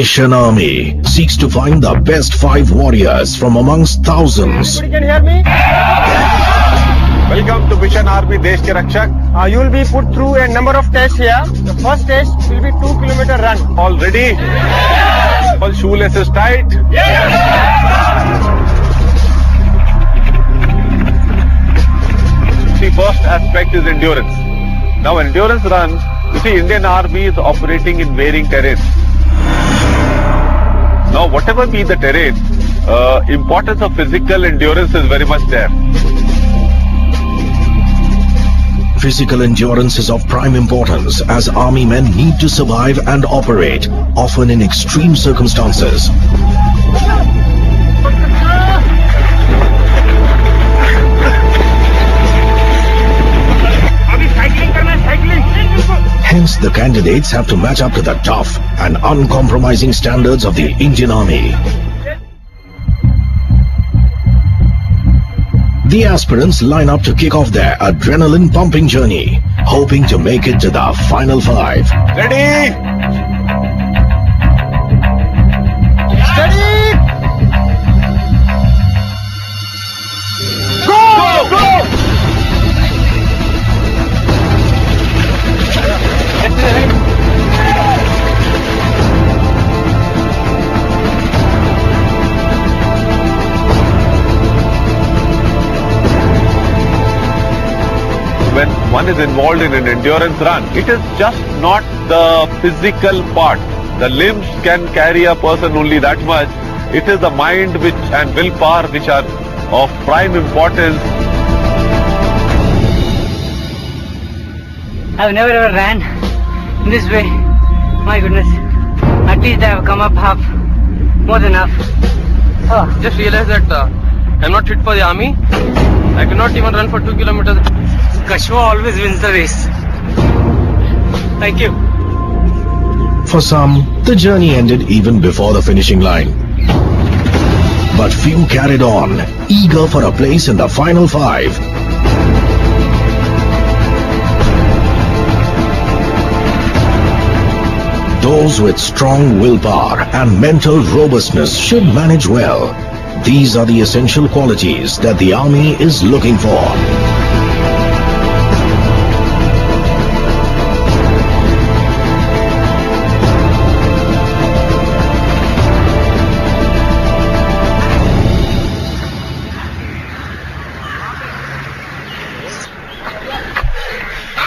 Mission Army seeks to find the best 5 warriors from amongst thousands. Everybody can hear me? Welcome to Mission Army Desh ke Rakshak. You will be put through a number of tests here. The first test will be 2-kilometer run. All ready? All shoelaces tight? The first aspect is endurance. Now endurance run, you see Indian Army is operating in varying terrain. Now whatever be the terrain, importance of physical endurance is very much there. Physical endurance is of prime importance as army men need to survive and operate, often in extreme circumstances. Hence, the candidates have to match up to the tough and uncompromising standards of the Indian Army. The aspirants line up to kick off their adrenaline-pumping journey, hoping to make it to the final 5. Ready? Steady! Go! Go! When one is involved in an endurance run, it is just not the physical part. The limbs can carry a person only that much. It is the mind and willpower which are of prime importance. I've never ever ran in this way. My goodness. At least I have come up half, more than half. Just realized that I'm not fit for the army. I cannot even run for 2 kilometers. Kashwa always wins the race. Thank you. For some, the journey ended even before the finishing line. But few carried on, eager for a place in the final 5. Those with strong willpower and mental robustness should manage well. These are the essential qualities that the army is looking for.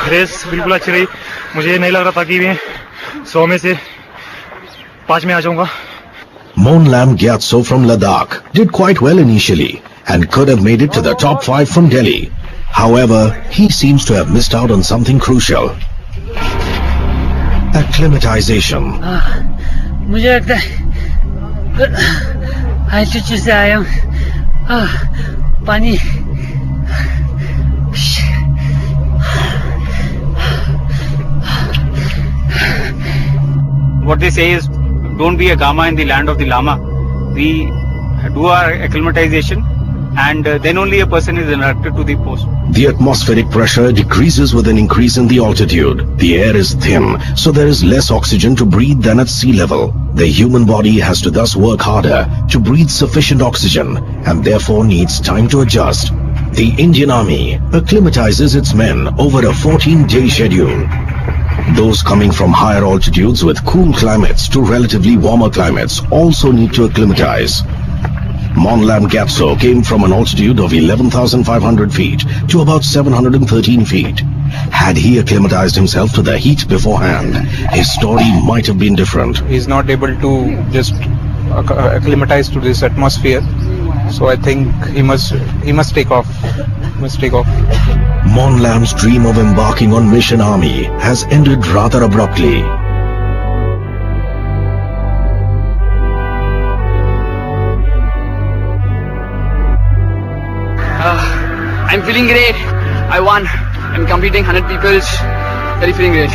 Race बिल्कुल अच्छी रही. मुझे नहीं लग रहा था कि मैं 100 में से 5 में आ जाऊंगा. Monlam Gyatso from Ladakh did quite well initially and could have made it to the top 5 from Delhi. However, he seems to have missed out on something crucial. Acclimatization. मुझे लगता है altitude से आया हूँ. पानी. What they say is, don't be a Gama in the land of the Lama. We do our acclimatization and then only a person is inducted to the post. The atmospheric pressure decreases with an increase in the altitude. The air is thin, so there is less oxygen to breathe than at sea level. The human body has to thus work harder to breathe sufficient oxygen and therefore needs time to adjust. The Indian Army acclimatizes its men over a 14-day schedule. Those coming from higher altitudes with cool climates to relatively warmer climates also need to acclimatize. Monlam Gyatso came from an altitude of 11,500 feet to about 713 feet. Had he acclimatized himself to the heat beforehand, his story might have been different. He's not able to just acclimatize to this atmosphere, so I think he must take off. Monlam's dream of embarking on Mission Army has ended rather abruptly. I'm feeling great. I won. I'm completing 100 people's. Very feeling great.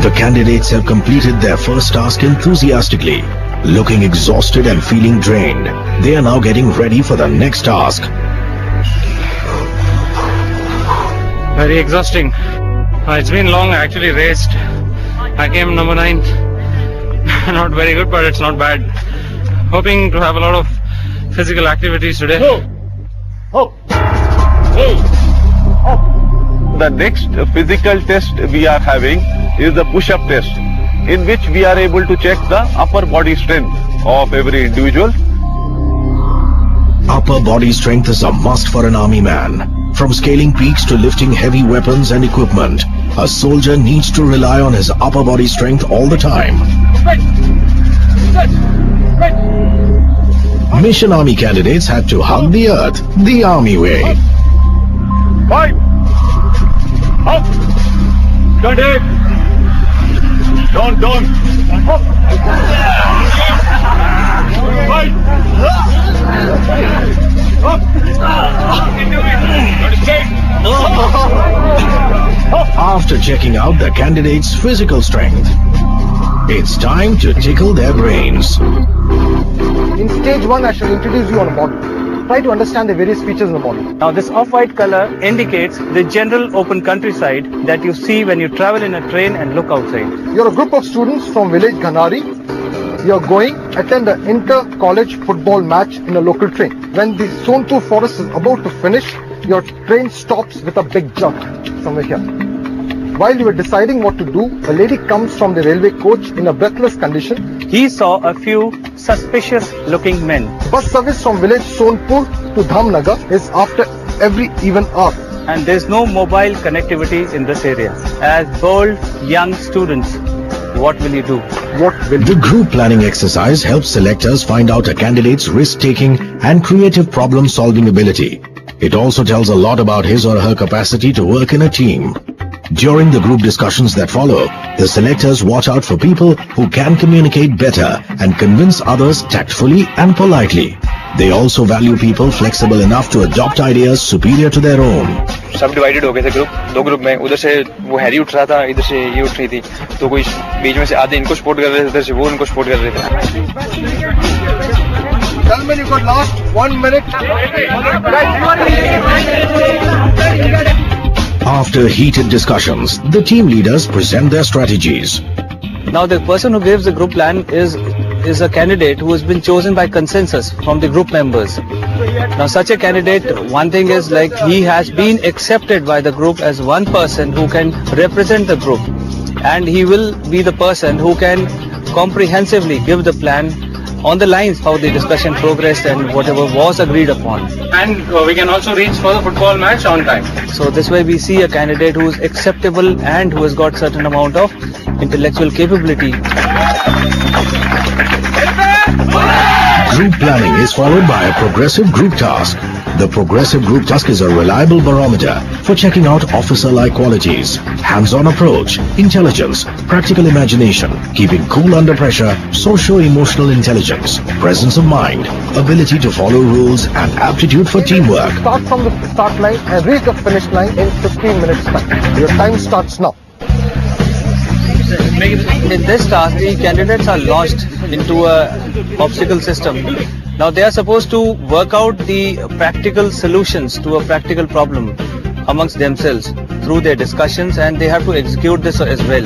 The candidates have completed their first task enthusiastically. Looking exhausted and feeling drained, they are now getting ready for the next task. Very exhausting. It's been long. I actually raced. I came number 9. Not very good, but it's not bad. Hoping to have a lot of physical activities today. The next physical test we are having is the push-up test, in which we are able to check the upper body strength of every individual. Upper body strength is a must for an army man. From scaling peaks to lifting heavy weapons and equipment, a soldier needs to rely on his upper body strength all the time. Mission Army candidates had to hug the earth the army way. Fight! Up! Stand it! Down! Up! Fight! Up! After checking out the candidates' physical strength, it's time to tickle their brains. In stage 1, I shall introduce you on a model. Try to understand the various features in the model. Now this off-white color indicates the general open countryside that you see when you travel in a train and look outside. You're a group of students from village Ghanari. You're going attend an inter-college football match in a local train. When the Sonpur forest is about to finish, your train stops with a big jump somewhere here. While you were deciding what to do, a lady comes from the railway coach in a breathless condition. He saw a few suspicious looking men. Bus service from village Sonpur to Dhamnagar is after every even hour. And there's no mobile connectivity in this area. As bold young students, what will you do? The group planning exercise helps selectors find out a candidate's risk-taking and creative problem-solving ability. It also tells a lot about his or her capacity to work in a team. During the group discussions that follow, the selectors watch out for people who can communicate better and convince others tactfully and politely. They also value people flexible enough to adopt ideas superior to their own. सब divided हो गए थे group, दो group में. उधर से वो Harry उठ रहा था, इधर से ये उठ रही थी. तो कोई बीच में से आधे इनको सपोर्ट कर रहे थे, इधर से वो इनको सपोर्ट कर रहे थे. Tell me you got last 1 minute. After heated discussions, the team leaders present their strategies. Now the person who gives the group plan is a candidate who has been chosen by consensus from the group members. Now such a candidate, one thing is like he has been accepted by the group as one person who can represent the group, and he will be the person who can comprehensively give the plan on the lines how the discussion progressed and whatever was agreed upon. And we can also reach for the football match on time. So this way we see a candidate who is acceptable and who has got certain amount of intellectual capability. Group planning is followed by a progressive group task. The progressive group task is a reliable barometer for checking out officer-like qualities, hands-on approach, intelligence, practical imagination, keeping cool under pressure, socio-emotional intelligence, presence of mind, ability to follow rules, and aptitude for teamwork. Start from the start line and reach the finish line in 15 minutes time. Your time starts now. In this task, the candidates are launched into a obstacle system. Now they are supposed to work out the practical solutions to a practical problem amongst themselves through their discussions, and they have to execute this as well.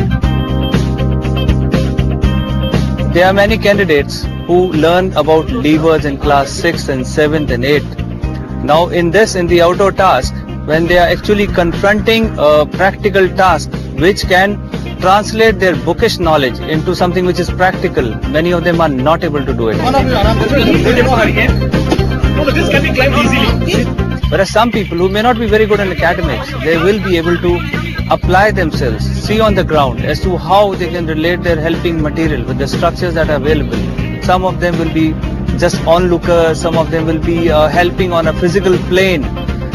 There are many candidates who learn about levers in class 6th and 7th and 8th. Now in the outdoor task, when they are actually confronting a practical task which can translate their bookish knowledge into something which is practical, many of them are not able to do it. Whereas some people who may not be very good in academics, they will be able to apply themselves, see on the ground as to how they can relate their helping material with the structures that are available. Some of them will be just onlookers, some of them will be helping on a physical plane,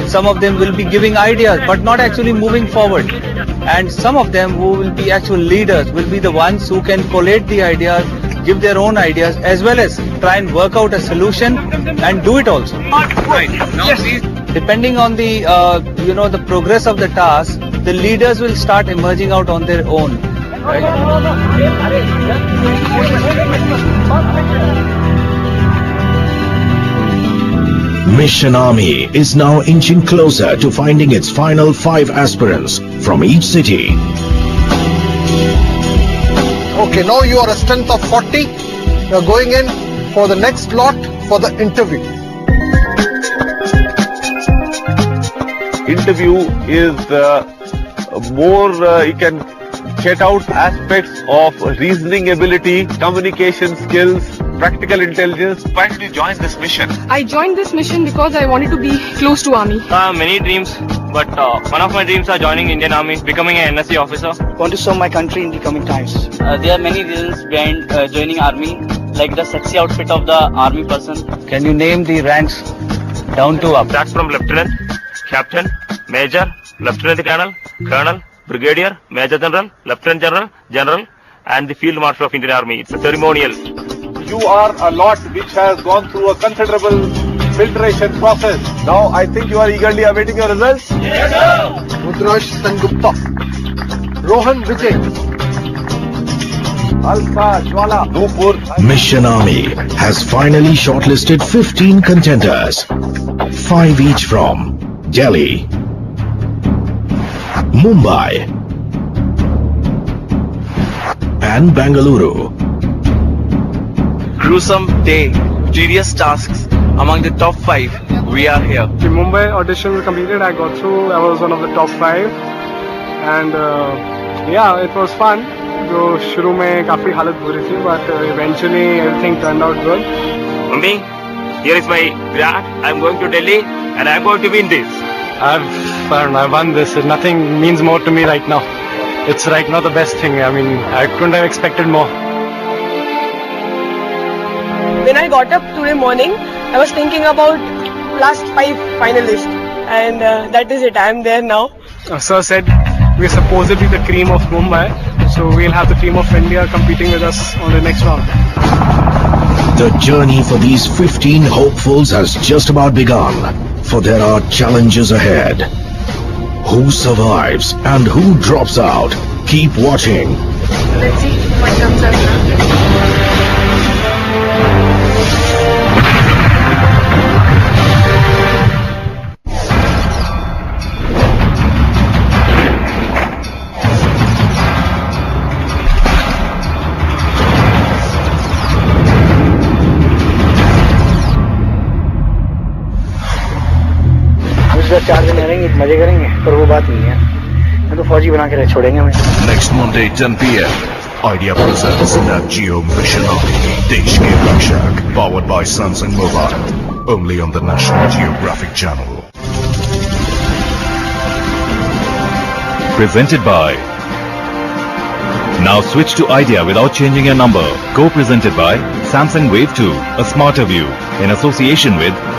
some of them will be giving ideas but not actually moving forward. And some of them who will be actual leaders will be the ones who can collate the ideas, give their own ideas, as well as try and work out a solution and do it also. Right. Yes. Depending on the the progress of the task, the leaders will start emerging out on their own. Right? Mission Army is now inching closer to finding its final 5 aspirants from each city. Okay, now you are a strength of 40. You are going in for the next lot for the interview. Interview is more, you can get out aspects of reasoning ability, communication skills, practical intelligence. Why did you join this mission? I joined this mission because I wanted to be close to army. Many dreams, but one of my dreams are joining Indian Army, becoming an NSC officer. Want to serve my country in the coming times. There are many reasons behind joining army, like the sexy outfit of the army person. Can you name the ranks down to up? That's from lieutenant, captain, major, lieutenant colonel, colonel, brigadier, major general, lieutenant general, general, and the field marshal of Indian Army. It's a ceremonial. You are a lot which has gone through a considerable filtration process. Now I think you are eagerly awaiting your results. Yes, sir. Rudrash Sengupta, Rohan Vijay, Alka Jwala, Nupur. Mission Army has finally shortlisted 15 contenders, 5 each from Delhi, Mumbai and Bengaluru. Gruesome day, tedious tasks. Among the top 5, we are here. The Mumbai audition was completed. I got through. I was one of the top 5, and yeah, it was fun. जो शुरू में काफी हालत बुरी थी, but eventually everything turned out good. Mummy, here is my grant. I'm going to Delhi, and I'm going to win this. I won this. Nothing means more to me right now. It's right now the best thing. I mean, I couldn't have expected more. When I got up today morning, I was thinking about last 5 finalists, and that is it. I am there now. Sir said we're supposedly the cream of Mumbai, so we'll have the team of India competing with us on the next round. The journey for these 15 hopefuls has just about begun, for there are challenges ahead. Who survives and who drops out? Keep watching. Let's see what comes up now. दूसरा 4 दिन रहेंगे, मजे करेंगे, पर वो बात नहीं है. मैं तो फौजी बना के छोड़ेंगे हमें. Next Monday, 10 p.m. Idea presents Nat Geo Mission Army, Desh ke Rakshak, powered by Samsung Mobile, only on the National Geographic Channel. Presented by. Now switch to Idea without changing your number. Co-presented by Samsung Wave 2, a smarter view, in association with